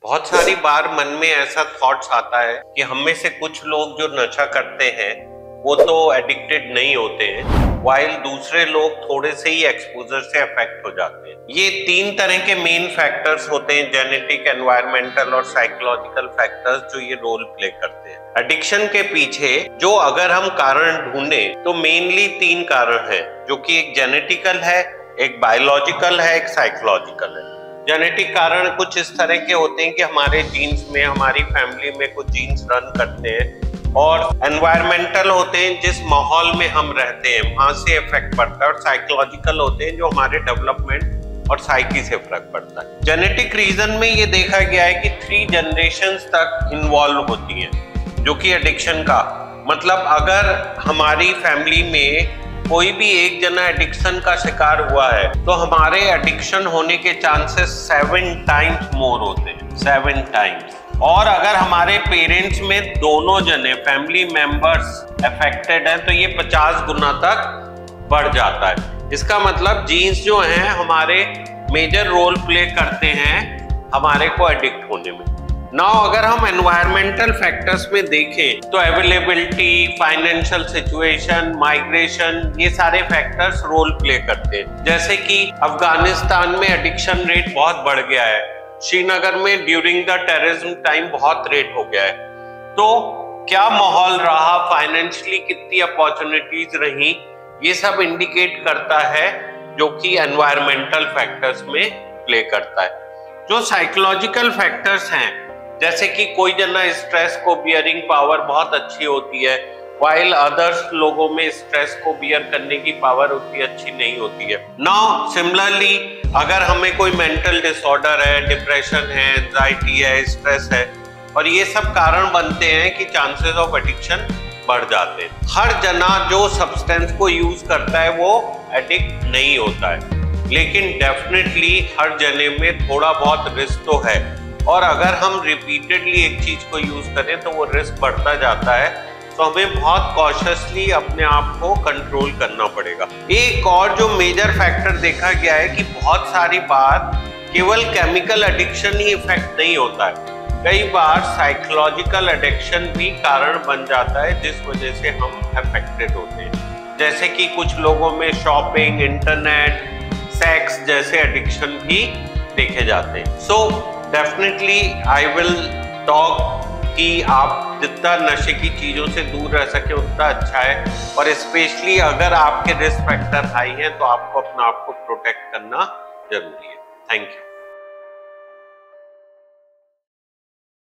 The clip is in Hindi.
बहुत सारी बार मन में ऐसा थॉट्स आता है कि हम में से कुछ लोग जो नशा करते हैं वो तो एडिक्टेड नहीं होते हैं, वाइल दूसरे लोग थोड़े से ही एक्सपोजर से अफेक्ट हो जाते हैं। ये तीन तरह के मेन फैक्टर्स होते हैं, जेनेटिक, एनवायरमेंटल और साइकोलॉजिकल फैक्टर्स, जो ये रोल प्ले करते हैं एडिक्शन के पीछे। जो अगर हम कारण ढूंढें तो मेनली तीन कारण हैं, जो कि एक जेनेटिकल है, एक बायोलॉजिकल है, एक साइकोलॉजिकल है। जेनेटिक कारण कुछ इस तरह के होते हैं कि हमारे जीन्स में, हमारी फैमिली में कुछ जीन्स रन करते हैं, और एनवायरमेंटल होते हैं जिस माहौल में हम रहते हैं वहां से इफेक्ट पड़ता है, और साइकोलॉजिकल होते हैं जो हमारे डेवलपमेंट और साइकी से फर्क पड़ता है। जेनेटिक रीजन में ये देखा गया है कि 3 जनरेशंस तक इन्वॉल्व होती हैं, जो कि एडिक्शन का मतलब अगर हमारी फैमिली में कोई भी एक जना एडिक्शन का शिकार हुआ है तो हमारे एडिक्शन होने के चांसेस 7 टाइम्स मोर होते हैं, 7 टाइम्स। और अगर हमारे पेरेंट्स में दोनों जने फैमिली मेंबर्स अफेक्टेड हैं तो ये 50 गुना तक बढ़ जाता है। इसका मतलब जीन्स जो हैं हमारे मेजर रोल प्ले करते हैं हमारे को एडिक्ट होने में। नाउ अगर हम एनवायरमेंटल फैक्टर्स में देखें तो अवेलेबिलिटी, फाइनेंशियल सिचुएशन, माइग्रेशन, ये सारे फैक्टर्स रोल प्ले करते हैं। जैसे कि अफगानिस्तान में एडिक्शन रेट बहुत बढ़ गया है, श्रीनगर में ड्यूरिंग द टेररिज्म टाइम बहुत रेट हो गया है। तो क्या माहौल रहा, फाइनेंशियली कितनी अपॉर्चुनिटीज रही, ये सब इंडिकेट करता है, जो कि एनवायरमेंटल फैक्टर्स में प्ले करता है। जो साइकोलॉजिकल फैक्टर्स हैं, जैसे कि कोई जना स्ट्रेस को बियरिंग पावर बहुत अच्छी होती है, वाइल अदर्स लोगों में स्ट्रेस को बियर करने की पावर उतनी अच्छी नहीं होती है। नाउ सिमिलरली अगर हमें कोई मेंटल डिसऑर्डर है, डिप्रेशन है, एंजाइटी है, स्ट्रेस है, और ये सब कारण बनते हैं कि चांसेस ऑफ एडिक्शन बढ़ जाते हैं। हर जना जो सब्सटेंस को यूज करता है वो एडिक्ट नहीं होता है, लेकिन डेफिनेटली हर जने में थोड़ा बहुत रिस्क तो है, और अगर हम रिपीटेडली एक चीज को यूज करें तो वो रिस्क बढ़ता जाता है। तो हमें बहुत कॉशियसली अपने आप को कंट्रोल करना पड़ेगा। एक और जो मेजर फैक्टर देखा गया है कि बहुत सारी बार केवल केमिकल एडिक्शन ही इफेक्ट नहीं होता है, कई बार साइकोलॉजिकल एडिक्शन भी कारण बन जाता है जिस वजह से हम अफेक्टेड होते हैं। जैसे कि कुछ लोगों में शॉपिंग, इंटरनेट, सेक्स जैसे एडिक्शन भी देखे जाते हैं। So definitely I will talk कि आप जितना नशे की चीज़ों से दूर रह सके उतना अच्छा है, और स्पेशली अगर आपके रिस्क फैक्टर हाई हैं तो आपको अपना आप को प्रोटेक्ट करना जरूरी है। Thank you.